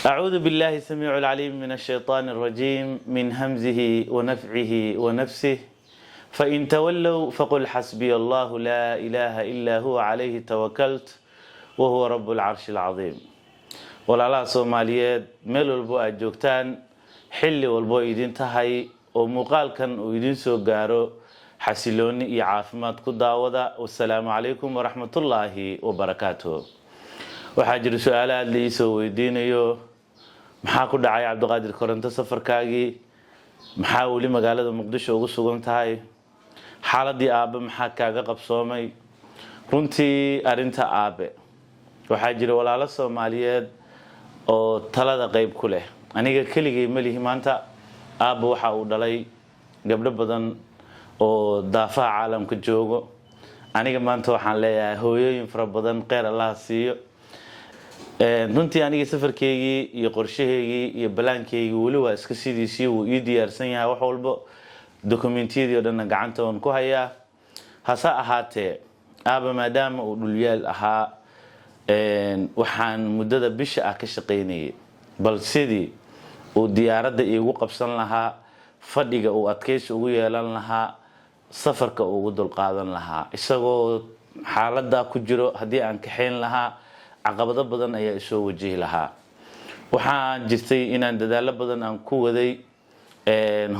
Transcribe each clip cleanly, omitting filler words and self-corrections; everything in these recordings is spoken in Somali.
أعوذ بالله السميع العليم من الشيطان الرجيم من همزه ونفعه ونفسه فإن تولوا فقل حسبي الله لا إله إلا هو عليه توكلت وهو رب العرش العظيم walaalaha Soomaaliyeed meel walbo aad joogtaan xilli walbo idin tahay oo muuqaalkan uu idin soo gaaro xasilooni iyo caafimaad ku daawada wassalaamu calaykum waraxmatullaahi wabarakaatuh waxaa jira su'aalo aad la soo weydiinayo maxaa ku dhacay Cabdiqaadir Koronto safarkaagii maxaa wali magaalada Muqdisho ugu sugan tahay xaaladii aabe maxaa kaaga qabsoomay runtii arinta aabe waxaa jira walaalo Soomaaliyeed oo talada qayb ku leh aniga kaligay malihi maanta aabba waxa uu dhalay gabdho badan oo daafaha caalamka joogo aniga maanta waxaan leeyahay hooyooyin fara badan qeyr Allah siiyo runtii aniga safarkeygii iyo qorshaheygii iyo balaankeygi wali waa iska sidiisii uu ii diyaarsan yahay wax walba dokumentiyadii oo dhan gacanta aan ku hayaa hasa ahaatee aabba maadaama uu dhulyaal ahaa waxaan muddada bisha ah ka shaqeynayay bal sidii uu diyaaradda iigu qabsan lahaa fadhiga uu adkaysi ugu yeelan lahaa safarka ugu dulqaadan lahaa isagoo xaaladda ku jiro haddii aan kaxeyn lahaa caqabado badan ayaa isoo wajihi lahaa waxaan jirtay inaan dadaalo badan aan ku waday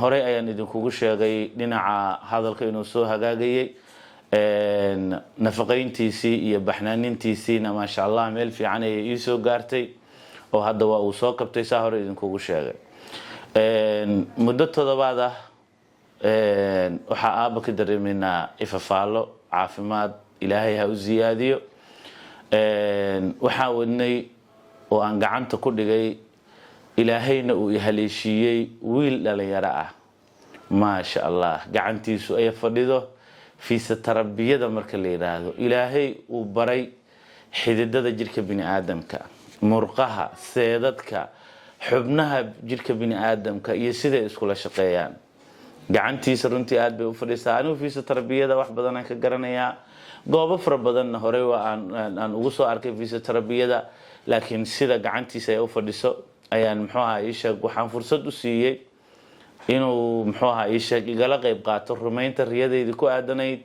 horey ayaan idinkugu sheegay dhinaca hadalka inuu soo hagaagayay nafaqeyntiisii iyo baxnaanintiisiina ma sha Allah meel fiican ay ii soo gaartay oo hadda waa uu soo kabtay saa hore idinkugu sheegay muddo toddobaad ah waxa aabba ka dareemayna ifafaalo caafimaad ilaahay ha u ziyaadiyo waxaan wadnay oo aan gacanta ku dhigay ilaahayna uu ihaleeshiyay wiil dhalinyaro ah ma sha Allah gacantiisu ay fadhido fiisa tarbiyada marka la yiraahdo ilaahay uu baray xididada jirka bini aadamka murqaha seedadka xubnaha jirka bini aadamka iyo sida isku la shaqeeyaan gacantiisa runtii aad bay u fadhisaa anigu fiisa tarbiyada wax badan aan ka garanayaa goobo fara badan hore waa aan ugu soo arkay fiisa tarbiyada laakiin sida gacantiisa ay u fadhiso ayaan muxuu ahaa ii sheeg waxaan fursad u siiyay inuu muxuu ahaa ii sheeg igala qayb qaato rumaynta riyadeedii ku aadanayd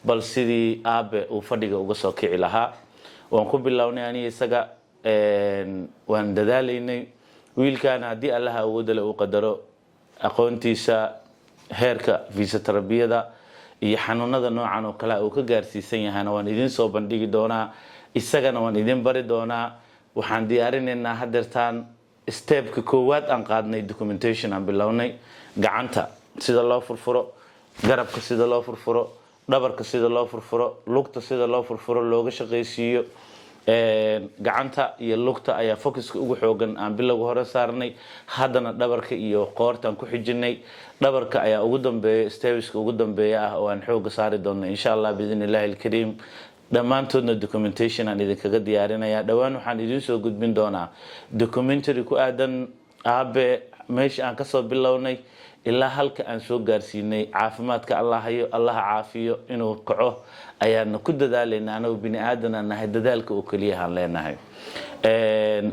bal sidii aabe uu fadhiga uga soo kici lahaa waan ku bilownay aniga isaga waan dadaalaynay wiilkaana haddii Allah awoodale uu qadaro aqoontiisa heerka fiisa tarbiyada iyo xanuunada noocan oo kale uu ka gaarsiisan yahay waan idin soo bandhigi doonaa isagana waan idin bari doonaa waxaan diyaarinaynaa hadeertaan stepka koowaad aan qaadnay documentation aan bilownay gacanta sida loo furfuro garabka sida loo furfuro dhabarka sida loo furfuro lugta sida loo furfuro looga shaqeysiiyo gacanta iyo lugta ayaa focuska ugu xoogan aan bilowga hore saarnay haddana dhabarka iyo qoortaan ku xijinay dhabarka ayaa ugu dambeeya steps ugu dambeeya ah oo aan xoog saari doono insha Allah biidhnilaahi alkariim dhamaantoodna documentation aan idin kaga diyaarinaya dhawaan waxaan idin soo gudbin doonaa documentary ku aadan aabe meesha aan ka soo bilownay ilaa halka aan soo gaarsiinay caafimaadka Allah hayo Allah caafiyo inuu kaco ayaan ku dadaalayna anagu bini aadan nahay dadaalka oo kaliya aan leenahay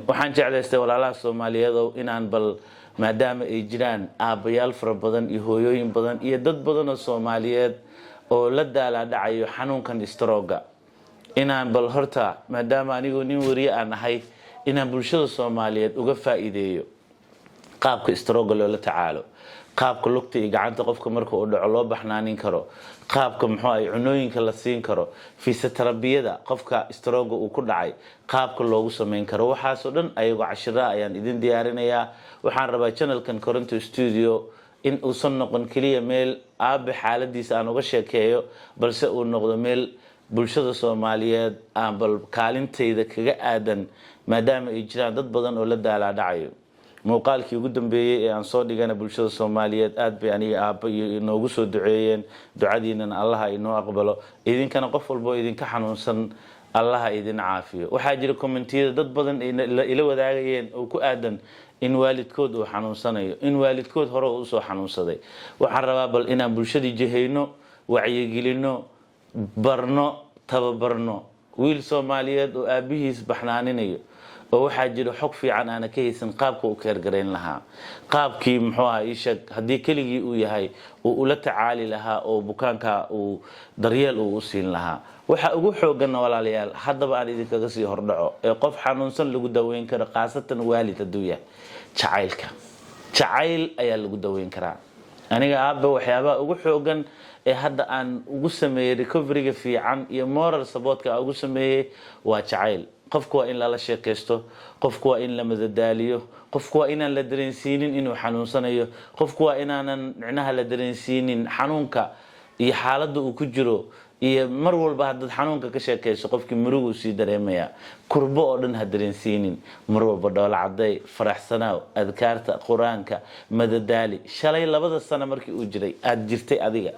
waxaan jeclaystay walaalaha Soomaaliyeed inaan bal maadaama ay jiraan aabayaal fara badan iyo hooyooyin badan iyo dad badan oo Soomaaliyeed oo la daala dhacayo xanuunkan stroke inaan bal horta maadaama anigu nin wariye aan ahay inaan bulshada Soomaaliyeed uga faa'iideeyo qaabka stroke loo la tacaalo qaabka lugta iyo gacanta qofka marka uu dhaco loo baxnaanin karo qaabka muxuu ay cunooyinka la siin karo fiisa tarbiyada qofka stroke uu ku dhacay qaabka loogu sameyn karo waxaas oo dhan ayagu cashira ayaan idin diyaarinayaa waxaan rabaa channelkan Koronto Studio in uu san noqon kaliya meel aabe xaaladiisa aan uga sheekeeyo balse uu noqdo meel bulshada Soomaaliyeed aan bal kaalinteyda kaga aadan maadaama ay jiraan dad badan oo la daala dhacayo muuqaalkii ugu dambeeyay ee aan soo dhigana bulshada Soomaaliyeed aad bay aniga aabba inoogu soo duceeyeen ducadiinana Allah inoo aqbalo idinkana qof walba idinka xanuunsan Allah idin caafiyo waxa jira commentiyada dad badan ila wadaagayeen oo ku aadan in waalidkood uu xanuunsanayo in waalidkood hore uu soo xanuunsaday waxaan rabaa bal inaan bulshadii jaheyno wacyigelino barno tababarno wiil Soomaaliyeed oo aabihiis baxnaaninayo oo waxaa jira xog fiican aan ka haysan qaabka uu keergareyn lahaa qaabkii muxuu ahaa ishag hadii keligii uu yahay uu ula tacaali lahaa oo bukaanka uu daryeel uu siin lahaa waxa ugu xoogan walaalayaal haddaba aan idinkaga sii hordhaco ee qof xanuunsan lagu daweyn karo qaasatan waalid haduu yahay jacayl ayaa lagu daweyn karaa aniga aabba waxyaabaha ugu xoogan ee hadda aan ugu sameeyay recovery-ga fiican iyo moral support-ka ugu sameeyay waa jacayl qofku waa in la sheekaysto qofku waa in la madadaaliyo qofku waa inaan la dareensiinin inuu xanuunsanayo qofku waa inaanan micnaha la dareensiinin xanuunka iyo xaaladda uu ku jiro iyo mar walba hadad xanuunka ka sheekayso qofkii murugu sii dareemaya kurbo oo dhan ha dareensiinin mar walba dhoola caday faraxsanaaw adkaarta quraanka madadaali shalay 2 sano markii uu jiray aad jirtay adiga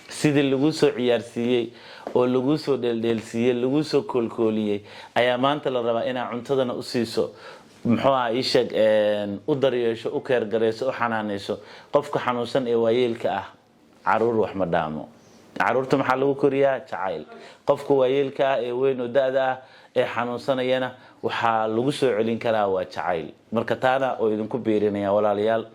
sidii lagu soo ciyaarsiiyay oo lagu soo dheelsiiyay lagu soo koolkooliyay ayaa maanta la rabaa inaa cuntadana u siiso muxuu ahaa ishag u daryeesho u keer gareyso u xanaaneyso qofka xanuunsan ee waayeelka ah caruur wax ma dhaamo caruurta maxaa lagu koriyaa jacayl qofka waayeelka ah ee weyn oo da'da ah ee xanuunsanayana waxa lagu soo celin karaa waa jacayl marka taana oo idinku beerinaya walaalayaal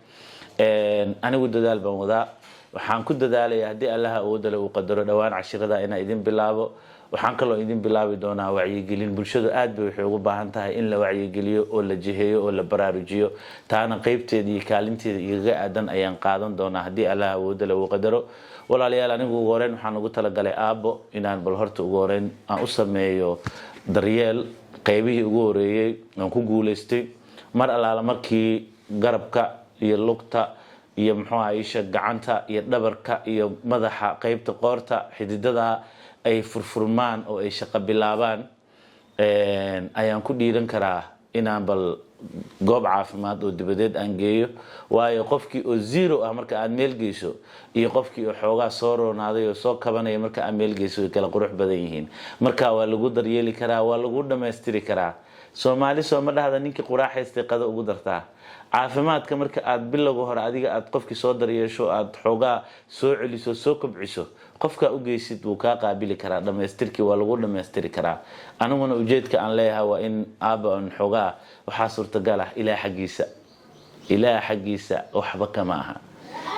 anigu dadaal baan wadaa waxaan ku dadaalayaa hadii Allah awood leh uu qadaro dhawaan cashirada inaan idin bilaabo waxaan kaloo idin bilaabi doonaa wacyigelin bulshadu aad bay waxay ugu baahan tahay in la wacyigeliyo oo la jiheeyo oo la baraarujiyo taana qaybteeda iyo kaalinteeda iyaga aadan ayaan qaadan doonaa hadii Allah awood leh uu qadaro walaalayaal anigu ugu horeen waxaan ugu tala galay aabo inaan bal horta ugu horeen aan u sameeyo daryeel qaybihii ugu horeeyay aan ku guuleystay mar alaala markii garabka iyo lugta iyo muxuu ahaa gacanta iyo dhabarka iyo madaxa qaybta qoorta xididada ay furfurmaan oo ay shaqo bilaabaan ayaan ku dhiiran karaa inaan bal goob caafimaad oo dibadeed aan geeyo waayo qofkii oo zero ah marka aad meel geyso iyo qofkii oo xoogaa soo roonaaday oo soo kabanaya marka aad meel geyso way kala qurux badan yihiin marka waa lagu daryeeli karaa waa lagu dhameystiri karaa Soomaali soo ma dhahda ninkii quraaxaystay qada ugu dartaa caafimaadka marka aad bilowga hore adiga aad qofkii soo daryeesho aad xoogaa soo celiso soo kobciso qofka u geysid wuu ka qaabili karaa dhameystirkii waa lagu dhameystiri karaa aniguna ujeedka aan leeyahay waa in aaba aan xoogaa waxa suurtagal ah ilaa xagiisa waxba kama aha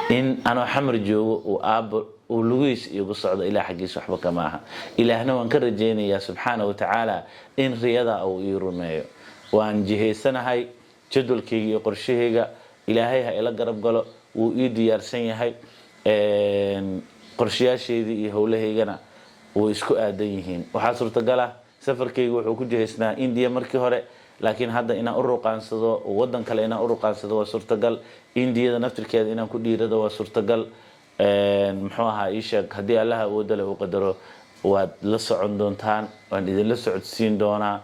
in ana xamar joogo oo aaba oo lugiis igu socdo ilaa xagiisa waxba kama aha ilaahna waan ka rajeynayaa subxaanahu wa ta'ala in riyada uu ii rumeeyo waan jiheysanahay jadwalkayga iyo qorshahayga ilaahay ha ila garab galo wuu ii diyaarsan yahay qorshayaasheedii iyo howlahaygana way isku aadan yihiin waxa suurtagal ah safarkaygu wuxuu ku jiheysnaa India markii hore laakiin hadda inaan u ruqaansado wadan kale inaan u ruqaansado waa suurtagal Indiyada naftirkeeda inaan ku dhiirado waa suurtagal muxuu ahaa ishaq hadii Allah awood leh uu qadaro waad la socon doontaan waan idin la socodsiin doonaa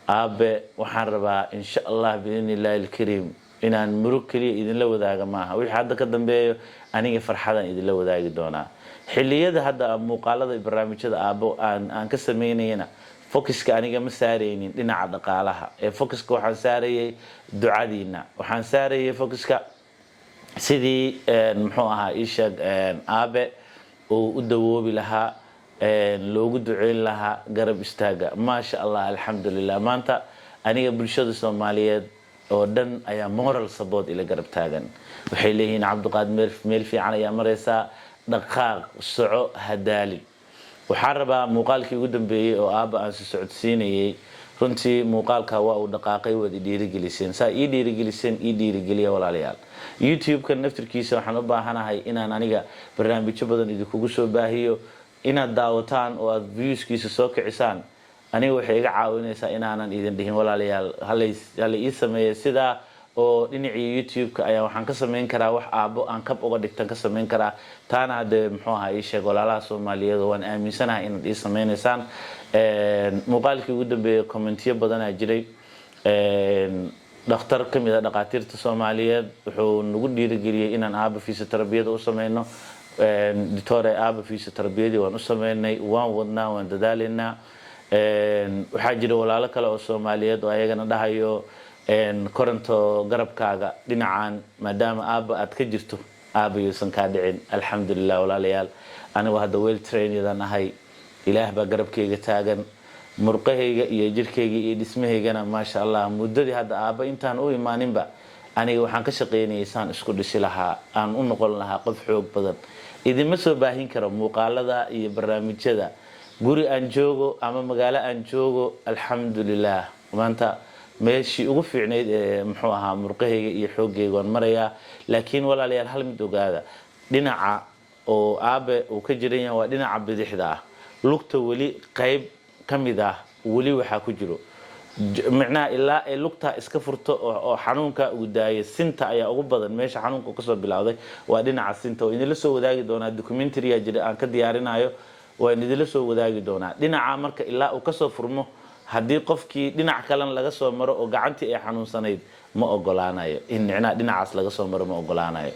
aabe waxaan rabaa insha Allah biidhnillaahi alkariim inaan murug kaliya idin la wadaaga maaha wixii hadda ka dambeeyo aniga farxadan idin la wadaagi doonaa xilliyada hadda muuqaalada barnaamijyada aabo aan ka sameynayna focuska aniga ma saareynin dhinaca dhaqaalaha ee focuska waxaan saarayay ducadiina waxaan saarayay focuska sidii muxuu ahaa ishaq aabe oo u dawoobi lahaa loogu duceyn lahaa garab istaaga ma sha Allah alxamdulillah maanta aniga bulshada Soomaaliyeed oo dhan ayaa moral support ila garab taagan waxay leeyihiin Cabduqaadir meel fiican ayaa mareysa dhaqaaq soco hadaali waxaan rabaa muuqaalkii ugu dambeeyay oo aaba aan si socodsiinayay runtii muuqaalka waa uu dhaqaaqay wada dhiirigeliseen saa ii dhiirigeliya walaalayaal YouTube-ka naftirkiisa waxaan u baahanahay inaan aniga barnaamijyo badan idinku soo baahiyo inaad daawataan oo aad views-kiisa soo kicisaan aniga waxay iga caawinaysaa inaanan idin dhihin walaalayaal hal ii sameeyo sida oo dhinacii YouTube-ka ayaa waxaan ka sameyn karaa wax aabo aan kab uga dhigtan ka sameyn karaa taana hade muxuu ahaa ii sheeg walaalaha Soomaaliyeed waan aaminsanahay inaad ii sameynaysaan muuqaalkii ugu dambeeyay commentiyo badan aa jiray dhakhtar kamid ah dhaqaatiirta Soomaaliyeed wuxuu nagu dhiirigeliyay inaan aaba fisioterabiyada u sameyno ditore aaba fisioterabiyada waan u sameynay waan wadnaa waan dadaalinaa waxaa jira walaalo kale oo Soomaaliyeed oo ayagana dhahayo koronto garabkaaga dhinacan maadaama aaba aad ka jirto aaba yuusan ka dhicin alxamdulillah walaalayaal anigu hadda well trained ahay ilaah baa garabkayga taagan murqahayga iyo jirkayga iyo dhismahaygana maasha Allah muddadii hadda aaba intaan u imaaninba aniga waxaan ka shaqeynayay saan isku dhisi lahaa aan u noqon lahaa qof xoog badan idima soo baahin karo muuqaalada iyo barnaamijyada guri aan joogo ama magaalo aan joogo alxamdulillah maanta meeshii ugu fiicneyd ee muxuu ahaa murqahayga iyo xoogayga waan marayaa laakiin walaalayaal hal mid ogaada dhinaca oo aabe uu ka jiran yahay waa dhinaca bidixda ah lugta weli qayb kamid ah weli waxa ku jiro macnaa ilaa ay lugta iska furto oo xanuunka ugu daayay sinta ayaa ugu badan meesha xanuunka ka soo bilowday waa dhinaca sinta oo idin la soo wadaagi doonaa documentary jira aan ka diyaarinayo waa idin la soo wadaagi doonaa dhinaca marka ilaa uu ka soo furmo hadii qofkii dhinac kale laga soo maro oo gacantii ay xanuunsanayd ma ogolaanayo in dhinacaas laga soo maro ma ogolaanayo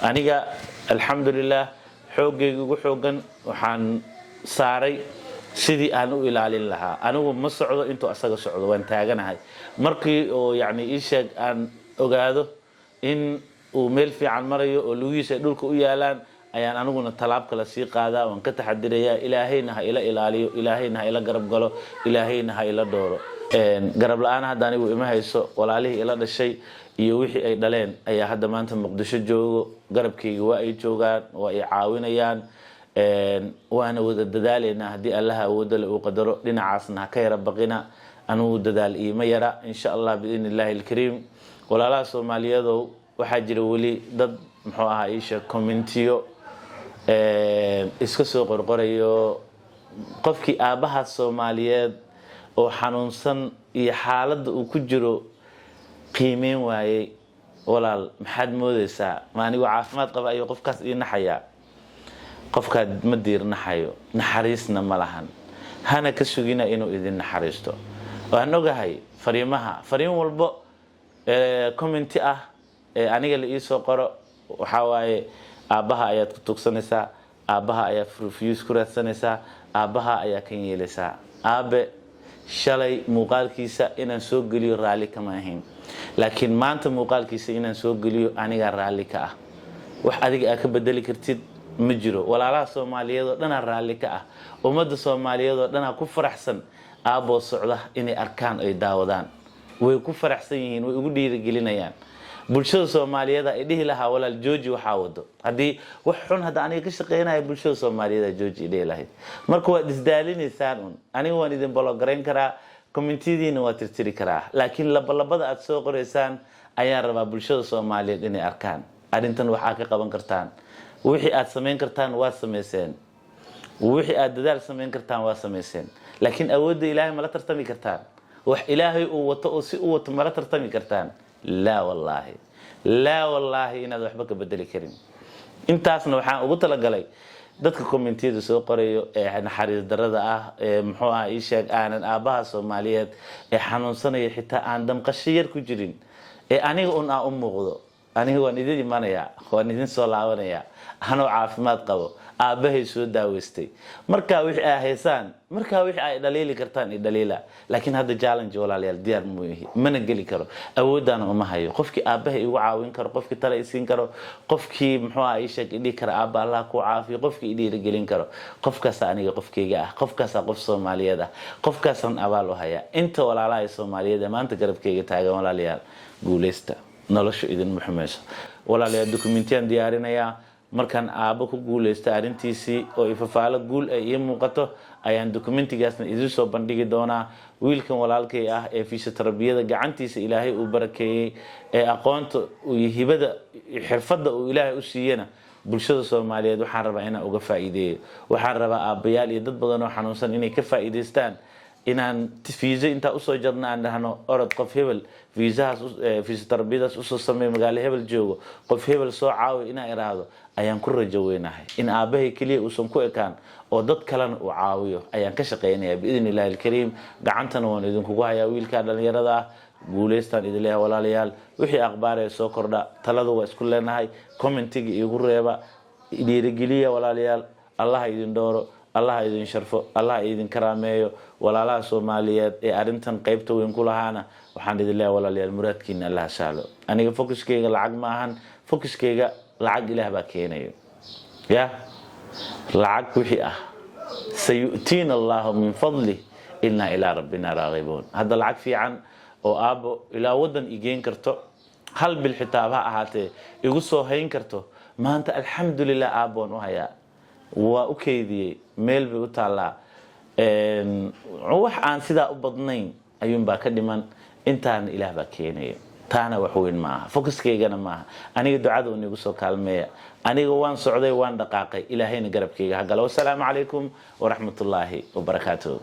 aniga alxamdulillah xoogaygu ugu xoogan waxaan saaray sidii aan u ilaalin lahaa anigu ma socdo intuu asaga socdo waan taaganahay markii oo ii sheeg aan ogaado in uu meel fiican marayo oo lugihiisa dhulka u yaalaan ayaan aniguna talaab kala sii qaadaa waan ka taxadirayaa ilaahayna ha ila ilaaliyo ilaahayna ha ila garab galo ilaahayna ha ila dooro garab la'aan hadda anigu ima hayso walaalihii ila dhashay iyo wixii ay dhaleen ayaa hadda maanta muqdisho joogo garabkayga waa ay joogaan waa ay caawinayaan waana wada dadaaleena hadii Allah awoodale uu qadaro dhinacaasna ka yara baqina anu dadaal iima yara insha Allah biidhnillaahi alkariim walaalaha Soomaaliyeed waxa jira wali dad muxuu ahaa isha commentiyo iska soo qorqorayo qofkii aabaha Soomaaliyeed oo xanuunsan iyo xaaladda uu ku jiro qiimeyn waayay walaal maxaad moodaysaa ma anigu caafimaad qaba ayo qofkaas ii naxaya qofka ma diirnaxayo naxariisna ma lahan hana ka sugina inuu idin naxariisto waan ogahay fariin walbo comment ah aniga la ii soo qoro waxa waaye aabaha ayaad ku tugsanaysaa aabaha ayaa reviews ku raadsanaysaa aabaha ayaa kan yeelaysaa aabe shalay muuqaalkiisa inaan soo geliyo raali kama ahayn laakiin maanta muuqaalkiisa inaan soo geliyo aniga raali ka ah wax adiga ka bedeli kartid ma jiro walaalaha Soomaaliyeed oo dhan raali ka ah ummadda Soomaaliyeed oo dhan ku faraxsan aabo socda inay arkaan ay daawadaan way ku faraxsan yihiin way ugu dhiirigelinayaan bulshada Soomaaliyeed ay dhihi lahaa walaal jooji waxa wado hadii wax xun hada aniga ka shaqeynaayo bulshada Soomaaliyeed jooji dhihi lahayd marka waa isdaalinaysaan aniga waan idin blogareyn karaa commentiyadiina waa tirtiri karaa laakiin labada aad soo qoreysaan ayaa rabaa bulshada Soomaaliyeed inay arkaan arintan waxa ka qaban kartaan wixii aad sameyn kartaan waa sameyseen wixii aad dadaal sameyn kartaan waa sameyseen laakiin awoodda Ilaahay ma la tartami kartaan wax Ilaahay uu wato oo si uu wato ma la tartami kartaan لا والله inaad waxba ka bedeli karin intaasna waxaan ugu talagalay dadka commentiyada soo qorayo ee naxariis darada ah ee muxuu ah ii sheeg aanan aabaha Soomaaliyeed ee xanuunsanaya xitaa aan damqasho yar ku jirin ee aniga u muuqdo aniga waan idin imanaya waan idin soo laabanaya anoo caafimaad qabo aabahay soo daaweystay marka wixii ay haysaan marka wixii ay dhaliili kartaan i dhaliila laakiin hadda challenge walaalayaal diyaar ma yahay mana gali karo awoodana uma hayo qofkii aabahay igu caawin karo qofkii tale siin karo qofkii muxuu ah ii sheeg idii kara aaba Allah ku caafiyo qofkii idii gelin karo qofkaas aniga qofkeyga ah qofkaas qof Soomaaliyeed ah qofkaas aan abaal u haya inta walaalaha Soomaaliyeed maanta garabkeyga taagan walaalayaal guuleysta nolosha idin muxumayso walaalayaal documentiyaan diyaarinaya markan aaba ku guuleysta arintiisi oo ifafaalo guul ay muuqato ayaan documentigaasna idin soo bandhigi doonaa wiilkan walaalkay ah ee fisioterabiyada gacantiisa Ilaahay uu barakeeyay ee aqoonta iyo hibada xirfadda uu Ilaahay u siiyana bulshada Soomaaliyeed waxaan rabaa inaan uga faa'iideeyo waxaan rabaa aabayaal iyo dad badan oo xanuunsan inay ka faa'iideystaan inaan fiisa inta u soo jarna aan dhahno orod qof hebel fiisahaas fisioterabiyadaas u soo sameey magaalo hebel joogo qof hebel soo caawi inaa iraado ayaan ku rajo weynahay in aabahay kaliya uu san ku ekaan oo dad kalena uu caawiyo ayaan ka shaqeynayaa biidhnillaahi alkariim gacantana waan idinku hayaa wiilka dhalinyarada ah guuleystaan idin leeyahay walaalayaal wixii akhbaar ee soo kordha taladu waa isku leenahay commentiga igu reeba dhiirigeliya walaalayaal Allah idin dooro Allah idin sharfo Allah idin karaameeyo walaalaha Soomaaliyeed ee arintan qaybta weyn ku lahaana waxaan idin leeyahay walaalayaal muraadkiina Allah saalo aniga focuskeyga lacag ma ahan focuskeyga lacag Ilaah baa keenayo ya lacag wixii ah sayu'tina Allah min fadli إنا إلى ربنا راغبون هذا العك في عن أو أبو إلى ودن يجين كرتو هل بالحتاب هاتي يقصوا هين كرتو ما أنت الحمد لله أبون وهيا وأكيدي ميل بيقطع روح عن سيدا أبضنين أيوم باكد من أنت عن إله بكيني تانا وحوين معها فوكس كيغانا معها أنا دعاء وني قصوا كلمة أنا وان سعودي وان دقاقي إلهين قرب كيغا والسلام عليكم ورحمة الله وبركاته